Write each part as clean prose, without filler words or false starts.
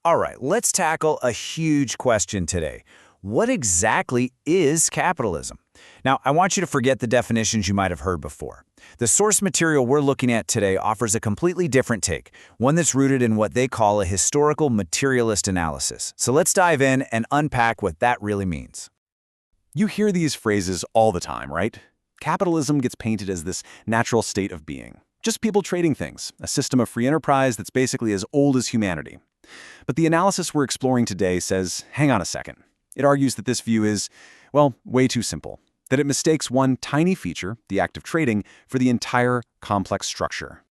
All right, let's tackle a huge question today. What exactly is capitalism? Now, I want you to forget the definitions you might have heard before. The source material we're looking at today offers a completely different take, one that's rooted in what they call a historical materialist analysis. So let's dive in and unpack what that really means. You hear these phrases all the time, right? Capitalism gets painted as this natural state of being. Just people trading things, a system of free enterprise that's basically as old as humanity. But the analysis we're exploring today says, hang on a second. It argues that this view is, well, way too simple. That it mistakes one tiny feature, the act of trading, for the entire complex structure.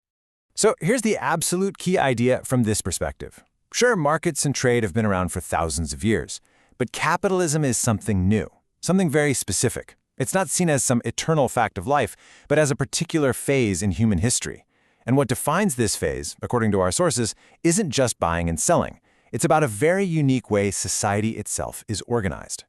So here's the absolute key idea from this perspective. Sure, markets and trade have been around for thousands of years, but capitalism is something new, something very specific. It's not seen as some eternal fact of life, but as a particular phase in human history. And what defines this phase, according to our sources, isn't just buying and selling. It's about a very unique way society itself is organized.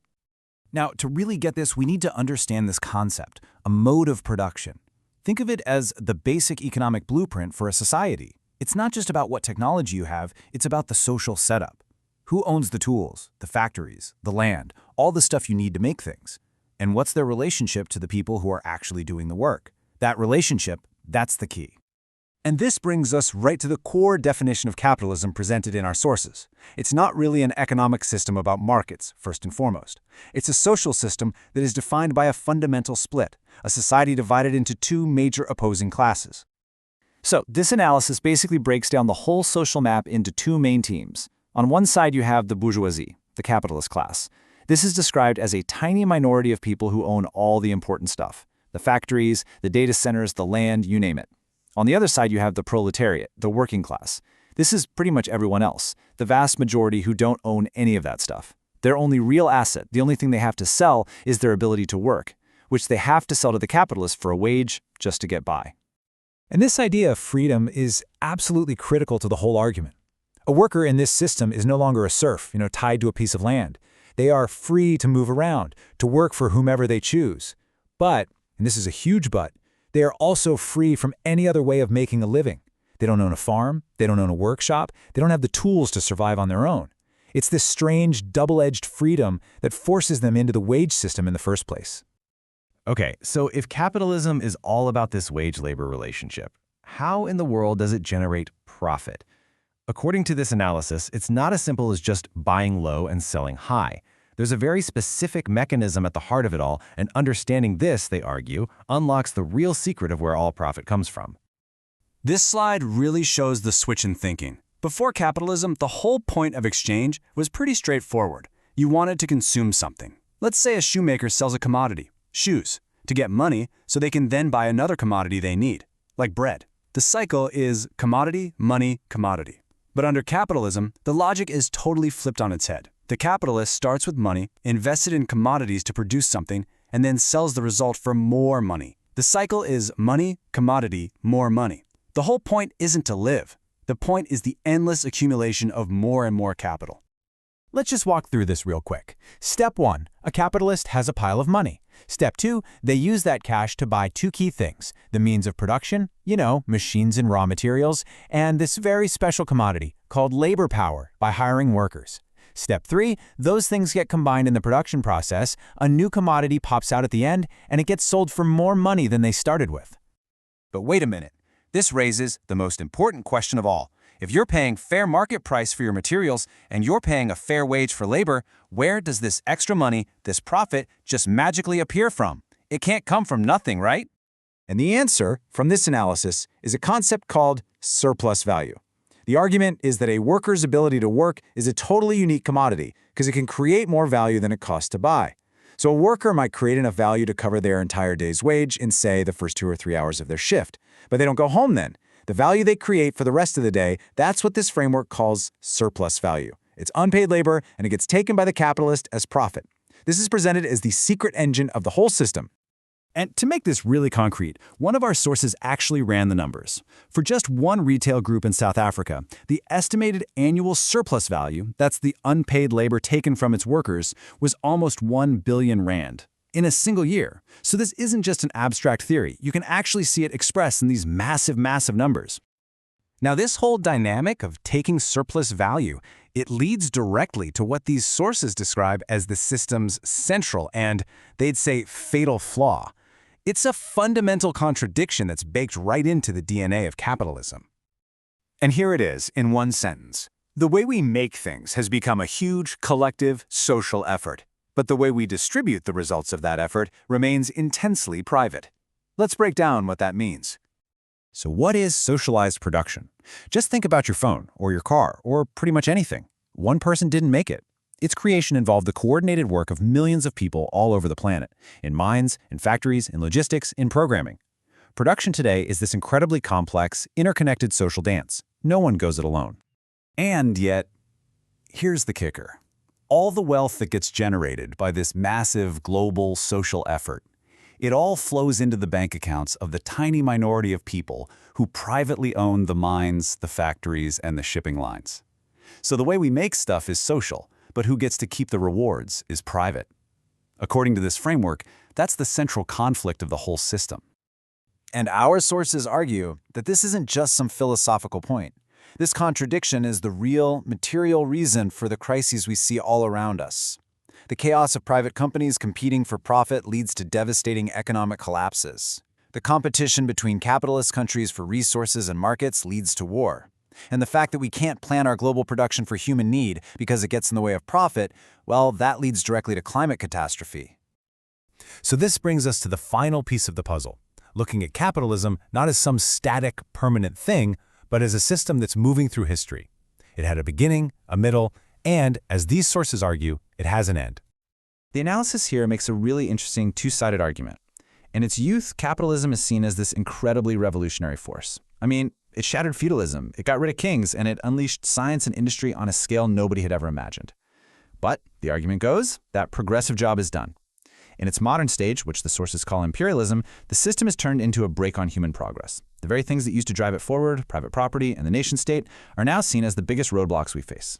Now, to really get this, we need to understand this concept, a mode of production. Think of it as the basic economic blueprint for a society. It's not just about what technology you have, it's about the social setup. Who owns the tools, the factories, the land, all the stuff you need to make things? And what's their relationship to the people who are actually doing the work? That relationship, that's the key. And this brings us right to the core definition of capitalism presented in our sources. It's not really an economic system about markets, first and foremost. It's a social system that is defined by a fundamental split, a society divided into two major opposing classes. So this analysis basically breaks down the whole social map into two main teams. On one side, you have the bourgeoisie, the capitalist class. This is described as a tiny minority of people who own all the important stuff: the factories, the data centers, the land, you name it. On the other side, you have the proletariat, the working class. This is pretty much everyone else, the vast majority who don't own any of that stuff. Their only real asset, the only thing they have to sell, is their ability to work, which they have to sell to the capitalists for a wage just to get by. And this idea of freedom is absolutely critical to the whole argument. A worker in this system is no longer a serf, tied to a piece of land. They are free to move around, to work for whomever they choose. But, and this is a huge but, they are also free from any other way of making a living. They don't own a farm, they don't own a workshop, they don't have the tools to survive on their own. It's this strange, double-edged freedom that forces them into the wage system in the first place. Okay, so if capitalism is all about this wage-labor relationship, how in the world does it generate profit? According to this analysis, it's not as simple as just buying low and selling high. There's a very specific mechanism at the heart of it all, and understanding this, they argue, unlocks the real secret of where all profit comes from. This slide really shows the switch in thinking. Before capitalism, the whole point of exchange was pretty straightforward. You wanted to consume something. Let's say a shoemaker sells a commodity, shoes, to get money so they can then buy another commodity they need, like bread. The cycle is commodity, money, commodity. But under capitalism, the logic is totally flipped on its head. The capitalist starts with money, invested in commodities to produce something, and then sells the result for more money. The cycle is money, commodity, more money. The whole point isn't to live. The point is the endless accumulation of more and more capital. Let's just walk through this real quick. Step 1, a capitalist has a pile of money. Step 2, they use that cash to buy two key things: the means of production, machines and raw materials, and this very special commodity called labor power by hiring workers. Step 3, those things get combined in the production process, a new commodity pops out at the end, and it gets sold for more money than they started with. But wait a minute. This raises the most important question of all. If you're paying fair market price for your materials and you're paying a fair wage for labor, where does this extra money, this profit, just magically appear from? It can't come from nothing, right? And the answer from this analysis is a concept called surplus value. The argument is that a worker's ability to work is a totally unique commodity because it can create more value than it costs to buy. So a worker might create enough value to cover their entire day's wage in, say, the first 2 or 3 hours of their shift. But they don't go home then. The value they create for the rest of the day, that's what this framework calls surplus value. It's unpaid labor, and it gets taken by the capitalist as profit. This is presented as the secret engine of the whole system. And to make this really concrete, one of our sources actually ran the numbers. For just one retail group in South Africa, the estimated annual surplus value, that's the unpaid labor taken from its workers, was almost 1 billion rand in a single year. So this isn't just an abstract theory. You can actually see it expressed in these massive, massive numbers. Now, this whole dynamic of taking surplus value, it leads directly to what these sources describe as the system's central and, they'd say, fatal flaw. It's a fundamental contradiction that's baked right into the DNA of capitalism. And here it is in one sentence. The way we make things has become a huge, collective, social effort. But the way we distribute the results of that effort remains intensely private. Let's break down what that means. So what is socialized production? Just think about your phone, or your car, or pretty much anything. One person didn't make it. Its creation involved the coordinated work of millions of people all over the planet, in mines, in factories, in logistics, in programming. Production today is this incredibly complex, interconnected social dance. No one goes it alone. And yet, here's the kicker. All the wealth that gets generated by this massive global social effort, it all flows into the bank accounts of the tiny minority of people who privately own the mines, the factories, and the shipping lines. So the way we make stuff is social, but who gets to keep the rewards is private. According to this framework, that's the central conflict of the whole system. And our sources argue that this isn't just some philosophical point. This contradiction is the real, material reason for the crises we see all around us. The chaos of private companies competing for profit leads to devastating economic collapses. The competition between capitalist countries for resources and markets leads to war. And the fact that we can't plan our global production for human need because it gets in the way of profit, well, that leads directly to climate catastrophe. So this brings us to the final piece of the puzzle, looking at capitalism not as some static, permanent thing, but as a system that's moving through history. It had a beginning, a middle, and, as these sources argue, it has an end. The analysis here makes a really interesting two-sided argument. In its youth, capitalism is seen as this incredibly revolutionary force. I mean, it shattered feudalism, it got rid of kings, and it unleashed science and industry on a scale nobody had ever imagined. But, the argument goes, that progressive job is done. In its modern stage, which the sources call imperialism, the system has turned into a brake on human progress. The very things that used to drive it forward, private property and the nation-state, are now seen as the biggest roadblocks we face.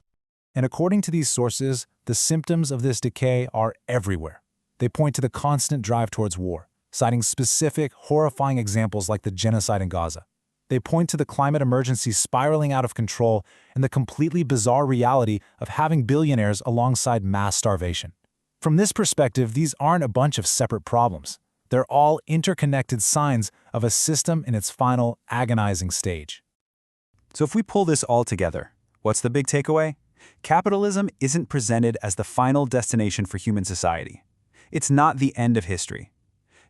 And according to these sources, the symptoms of this decay are everywhere. They point to the constant drive towards war, citing specific, horrifying examples like the genocide in Gaza. They point to the climate emergency spiraling out of control and the completely bizarre reality of having billionaires alongside mass starvation. From this perspective, these aren't a bunch of separate problems. They're all interconnected signs of a system in its final, agonizing stage. So if we pull this all together, what's the big takeaway? Capitalism isn't presented as the final destination for human society. It's not the end of history.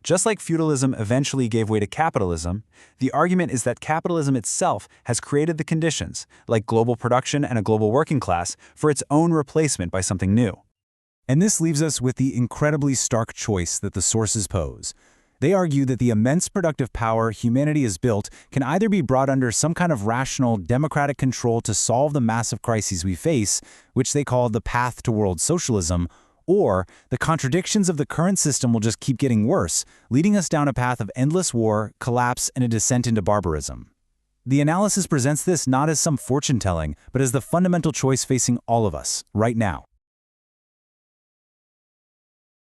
Just like feudalism eventually gave way to capitalism, the argument is that capitalism itself has created the conditions, like global production and a global working class, for its own replacement by something new. And this leaves us with the incredibly stark choice that the sources pose. They argue that the immense productive power humanity has built can either be brought under some kind of rational, democratic control to solve the massive crises we face, which they call the path to world socialism, or the contradictions of the current system will just keep getting worse, leading us down a path of endless war, collapse, and a descent into barbarism. The analysis presents this not as some fortune-telling, but as the fundamental choice facing all of us, right now.